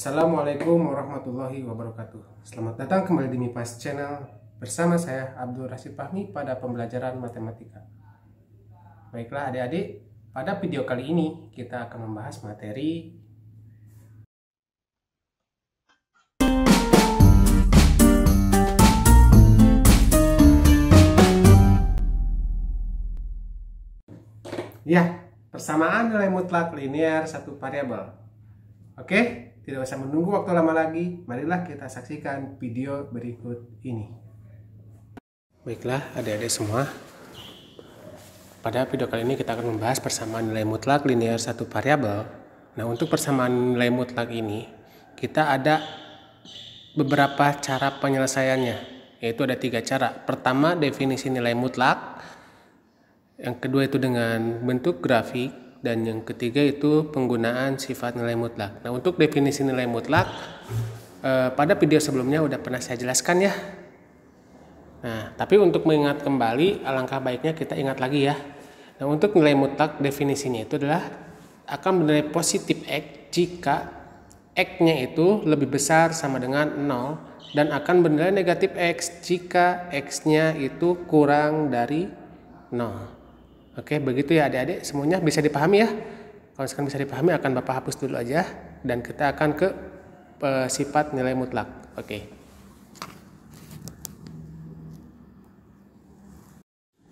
Assalamualaikum warahmatullahi wabarakatuh. Selamat datang kembali di MIPAS Channel bersama saya Abdul Rashid Fahmi pada pembelajaran matematika. Baiklah adik-adik, pada video kali ini kita akan membahas materi persamaan nilai mutlak linear satu variabel. Oke? Tidak usah menunggu waktu lama lagi, marilah kita saksikan video berikut ini. Baiklah adik-adik semua, pada video kali ini kita akan membahas persamaan nilai mutlak linear satu variabel. Nah, untuk persamaan nilai mutlak ini, kita ada beberapa cara penyelesaiannya, yaitu ada 3 cara. Pertama, definisi nilai mutlak. Yang kedua itu dengan bentuk grafik. Dan yang ketiga itu penggunaan sifat nilai mutlak. Nah, untuk definisi nilai mutlak pada video sebelumnya udah pernah saya jelaskan ya. Nah, tapi untuk mengingat kembali alangkah baiknya kita ingat lagi ya. Nah, untuk nilai mutlak definisinya itu adalah akan bernilai positif X jika X-nya itu lebih besar sama dengan 0 dan akan bernilai negatif X jika X-nya itu kurang dari 0. Oke, begitu ya adik-adik, semuanya bisa dipahami ya. Kalau misalkan bisa dipahami akan Bapak hapus dulu aja dan kita akan ke sifat nilai mutlak. Oke.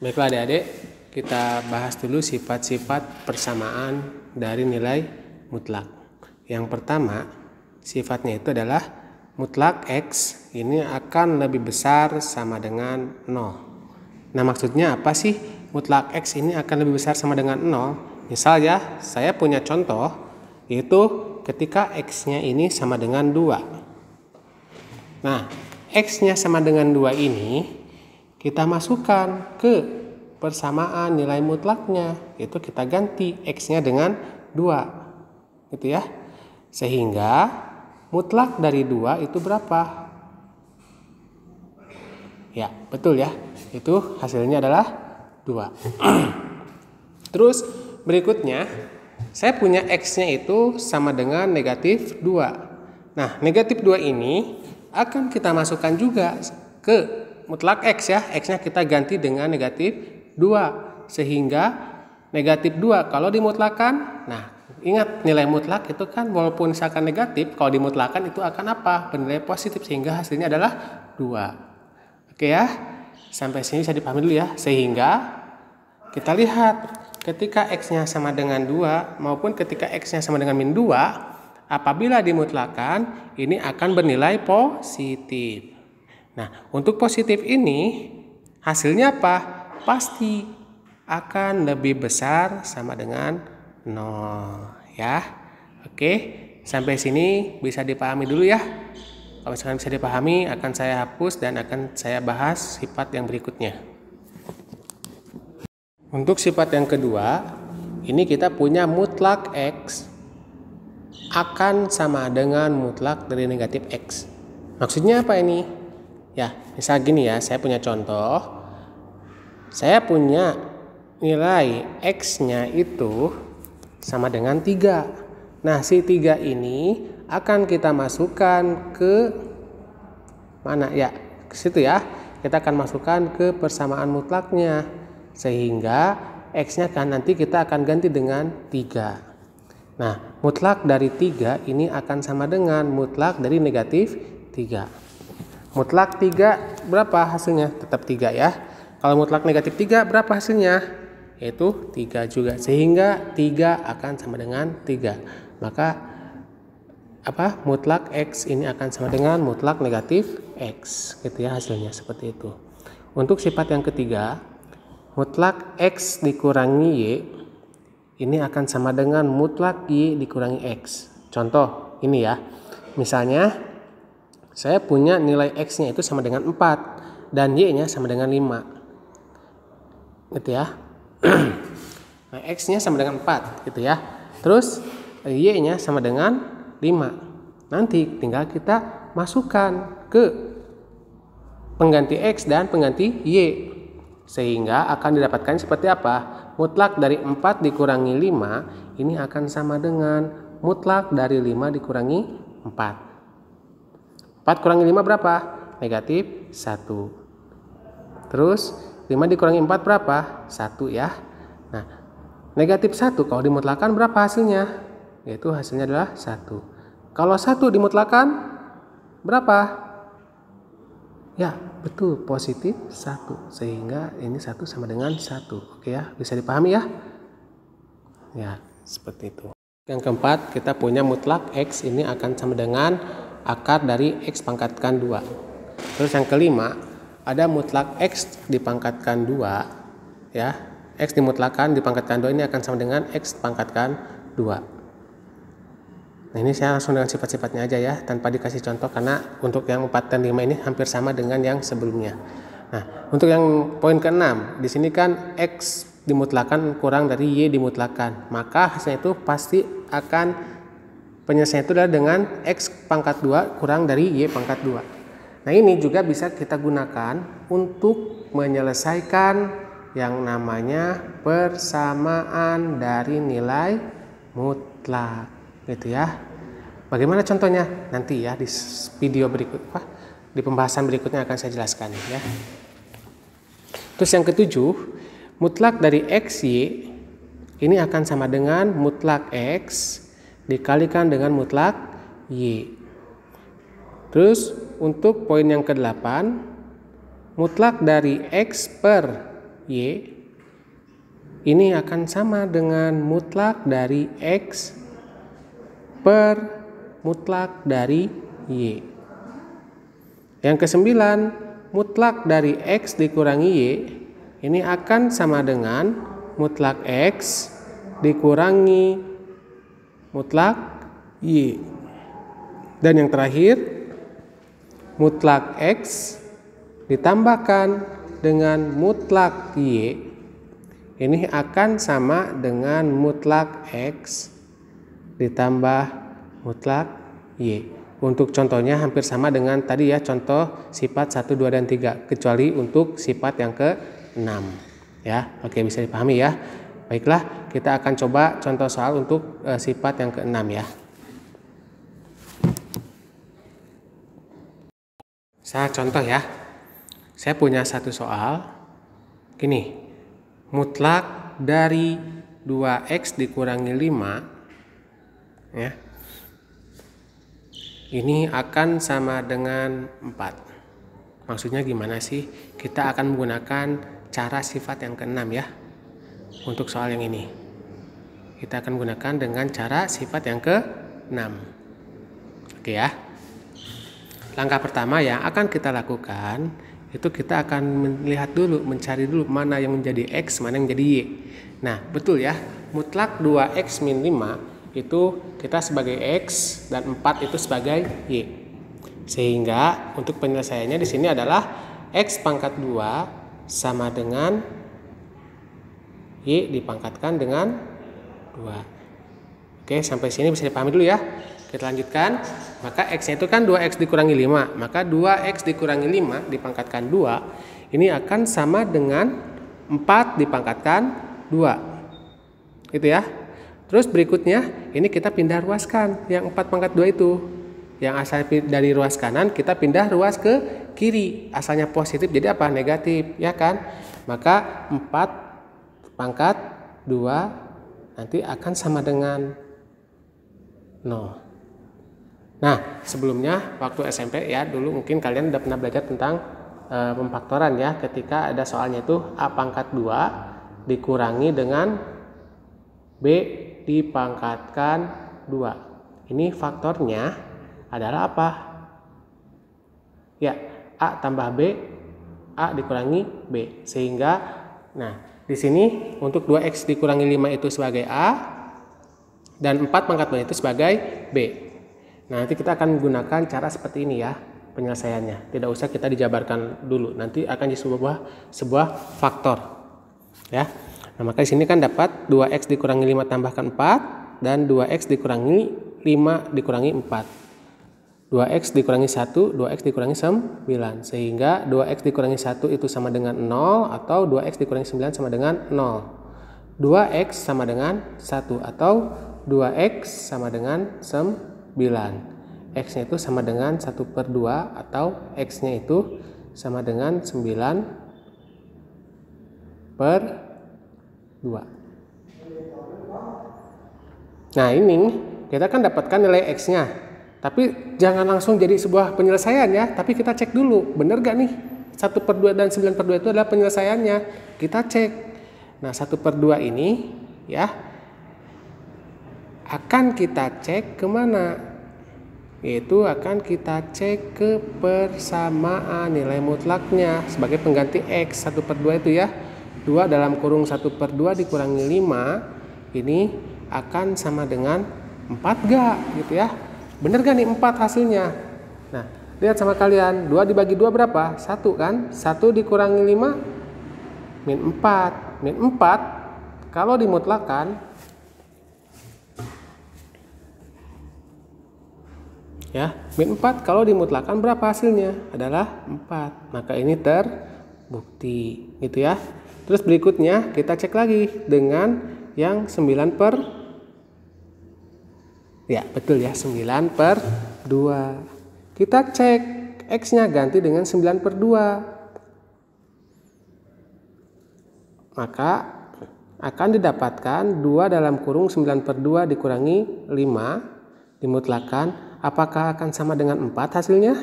Baiklah adik-adik, kita bahas dulu sifat-sifat persamaan dari nilai mutlak. Yang pertama, sifatnya itu adalah mutlak X ini akan lebih besar sama dengan 0. Nah, maksudnya apa sih? Mutlak X ini akan lebih besar sama dengan 0. Misal ya, saya punya contoh, yaitu ketika X-nya ini sama dengan 2. Nah, X-nya sama dengan 2 ini, kita masukkan ke persamaan nilai mutlaknya, yaitu kita ganti X-nya dengan 2. Gitu ya. Sehingga mutlak dari 2 itu berapa? Ya, betul ya. Itu hasilnya adalah 2. Terus berikutnya saya punya X-nya itu sama dengan negatif 2. Nah, negatif 2 ini akan kita masukkan juga ke mutlak X ya. X-nya kita ganti dengan negatif 2. Sehingga negatif 2 kalau dimutlakan, nah ingat nilai mutlak itu kan walaupun misalkan negatif, kalau dimutlakan itu akan apa? Bernilai positif sehingga hasilnya adalah 2. Oke ya. Sampai sini bisa dipahami dulu ya. Sehingga kita lihat ketika X-nya sama dengan 2 maupun ketika X-nya sama dengan min 2, apabila dimutlakan ini akan bernilai positif. Nah, untuk positif ini hasilnya apa? Pasti akan lebih besar sama dengan 0 ya. Oke, sampai sini bisa dipahami dulu ya. Kalau misalkan bisa dipahami akan saya hapus dan akan saya bahas sifat yang berikutnya. Untuk sifat yang kedua, ini kita punya mutlak X akan sama dengan mutlak dari negatif X. Maksudnya apa ini? Ya, misal gini ya, saya punya contoh. Saya punya nilai X-nya itu sama dengan 3. Nah, si 3 ini akan kita masukkan ke mana ya? Ke situ ya. Kita akan masukkan ke persamaan mutlaknya. Sehingga X-nya kan nanti kita akan ganti dengan 3. Nah, mutlak dari 3 ini akan sama dengan mutlak dari negatif 3. Mutlak 3 berapa hasilnya? Tetap 3 ya. Kalau mutlak negatif 3 berapa hasilnya? Yaitu 3 juga. Sehingga 3 akan sama dengan 3. Maka mutlak X ini akan sama dengan mutlak negatif X. Gitu ya hasilnya seperti itu. Untuk sifat yang ketiga, mutlak X dikurangi Y ini akan sama dengan mutlak Y dikurangi X. Contoh ini ya. Misalnya saya punya nilai X-nya itu sama dengan 4 dan Y-nya sama dengan 5. Gitu ya. Nah, X-nya sama dengan 4 gitu ya. Terus Y-nya sama dengan 5. Nanti tinggal kita masukkan ke pengganti X dan pengganti Y. Sehingga akan didapatkan seperti apa? Mutlak dari 4 dikurangi 5 ini akan sama dengan mutlak dari 5 dikurangi 4. 4 kurangi 5 berapa? Negatif 1. Terus 5 dikurangi 4 berapa? 1 ya. Nah, negatif 1 kalau dimutlakan berapa hasilnya? Yaitu hasilnya adalah 1. Kalau 1 dimutlakan berapa? Ya, betul, positif 1. Sehingga ini 1 sama dengan 1. Oke ya, bisa dipahami ya? Ya, seperti itu. Yang keempat, kita punya mutlak X ini akan sama dengan akar dari X pangkatkan 2. Terus yang kelima, ada mutlak X dipangkatkan 2. Ya, X dimutlakan dipangkatkan 2 ini akan sama dengan X pangkatkan 2. Nah, ini saya langsung dengan sifat-sifatnya aja ya, tanpa dikasih contoh karena untuk yang 4 dan 5 ini hampir sama dengan yang sebelumnya. Nah, untuk yang poin ke-6, di sini kan X dimutlakan kurang dari Y dimutlakan, maka hasilnya itu pasti akan penyelesaian itu adalah dengan X pangkat 2 kurang dari Y pangkat 2. Nah, ini juga bisa kita gunakan untuk menyelesaikan yang namanya persamaan dari nilai mutlak, gitu ya. Bagaimana contohnya? Nanti ya di video berikut, di pembahasan berikutnya akan saya jelaskan ya. Terus yang ketujuh, mutlak dari XY ini akan sama dengan mutlak X dikalikan dengan mutlak Y. Terus untuk poin yang ke-8, mutlak dari X per Y ini akan sama dengan mutlak dari X per mutlak dari Y. Yang ke-9, mutlak dari X dikurangi Y ini akan sama dengan mutlak X dikurangi mutlak Y. Dan yang terakhir, mutlak X ditambahkan dengan mutlak Y ini akan sama dengan mutlak X ditambah mutlak Y. Untuk contohnya hampir sama dengan tadi ya, contoh sifat 1, 2, dan 3, kecuali untuk sifat yang ke-6 ya. Oke, bisa dipahami ya. Baiklah, kita akan coba contoh soal untuk sifat yang ke-6 ya. Saya contoh ya. Saya punya satu soal gini. Mutlak dari 2X dikurangi 5 ya, ini akan sama dengan 4. Maksudnya gimana sih? Kita akan menggunakan cara sifat yang ke-6 ya. Untuk soal yang ini kita akan gunakan dengan cara sifat yang ke-6. Oke ya. Langkah pertama yang akan kita lakukan itu kita akan melihat dulu, mencari dulu mana yang menjadi X, mana yang menjadi Y. Nah, betul ya, mutlak 2X min 5 itu kita sebagai X dan 4 itu sebagai Y. Sehingga untuk penyelesaiannya di sini adalah X pangkat 2 sama dengan Y dipangkatkan dengan 2. Oke, sampai sini bisa dipahami dulu ya. Kita lanjutkan. Maka X-nya itu kan 2X dikurangi 5. Maka 2X dikurangi 5 dipangkatkan 2 ini akan sama dengan 4 dipangkatkan 2. Gitu ya. Terus berikutnya ini kita pindah ruaskan yang 4 pangkat 2 itu. Yang asal dari ruas kanan kita pindah ruas ke kiri. Asalnya positif jadi apa? Negatif, ya kan? Maka 4 pangkat 2 nanti akan sama dengan 0. Nah, sebelumnya waktu SMP ya, dulu mungkin kalian udah pernah belajar tentang pemfaktoran ya, ketika ada soalnya itu A pangkat 2 dikurangi dengan B dipangkatkan 2. Ini faktornya adalah apa? Ya, A tambah B, A dikurangi B. Sehingga, nah, di sini untuk 2X dikurangi 5 itu sebagai A, dan 4 pangkat 2 itu sebagai B. Nah, nanti kita akan menggunakan cara seperti ini ya penyelesaiannya. Tidak usah kita dijabarkan dulu. Nanti akan jadi sebuah faktor. Ya. Nah, maka di sini kan dapat 2X dikurangi 5 tambahkan 4 dan 2X dikurangi 5 dikurangi 4. 2X dikurangi 1, 2X dikurangi 9. Sehingga 2X dikurangi 1 itu sama dengan 0 atau 2X dikurangi 9 sama dengan 0. 2X sama dengan 1 atau 2X sama dengan 9. X-nya itu sama dengan 1/2 atau X-nya itu sama dengan 9/2. Nah ini kita kan dapatkan nilai X-nya, tapi jangan langsung jadi sebuah penyelesaian ya, tapi kita cek dulu bener gak nih 1/2 dan 9/2 itu adalah penyelesaiannya. Kita cek. Nah 1/2 ini ya akan kita cek kemana, yaitu akan kita cek ke persamaan nilai mutlaknya sebagai pengganti X. 1/2 itu ya 2 dalam kurung 1/2 dikurangi 5 ini akan sama dengan 4 gak gitu ya. Bener gak nih 4 hasilnya? Nah lihat sama kalian, 2 dibagi 2 berapa? 1 kan? 1 dikurangi 5 min 4. Min 4 kalau dimutlakan ya, min 4 kalau dimutlakan berapa hasilnya? Adalah 4. Maka ini terbukti gitu ya. Terus berikutnya kita cek lagi dengan yang 9/2. Ya betul ya, 9/2. Kita cek X-nya ganti dengan 9/2. Maka akan didapatkan 2 dalam kurung 9/2 dikurangi 5 dimutlakan. Apakah akan sama dengan 4 hasilnya?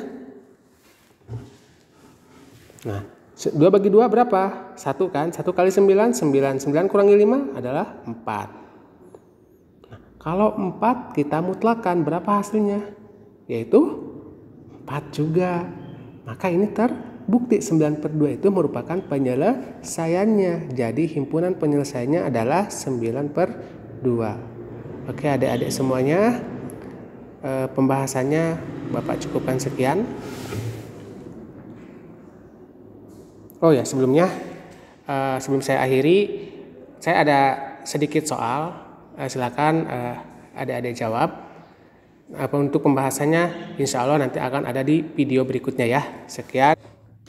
Nah 2 bagi 2 berapa? 1 kan? 1 kali 9, 9. 9 kurangi 5 adalah 4. Kalau 4 kita mutlakan berapa hasilnya? Yaitu 4 juga. Maka ini terbukti 9/2 itu merupakan penyelesaiannya. Jadi himpunan penyelesaiannya adalah 9/2. Oke adik-adik semuanya, pembahasannya Bapak cukupkan sekian. Oh ya sebelum saya akhiri, saya ada sedikit soal. Silakan adik-adik jawab. Untuk pembahasannya insya Allah nanti akan ada di video berikutnya ya. Sekian.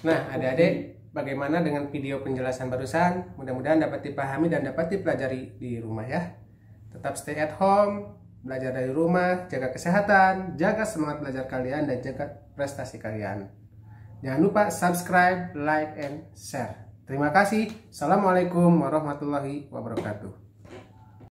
Nah adik-adik, bagaimana dengan video penjelasan barusan? Mudah-mudahan dapat dipahami dan dapat dipelajari di rumah ya. Tetap stay at home, belajar dari rumah, jaga kesehatan, jaga semangat belajar kalian, dan jaga prestasi kalian. Jangan lupa subscribe, like, and share. Terima kasih. Assalamualaikum warahmatullahi wabarakatuh.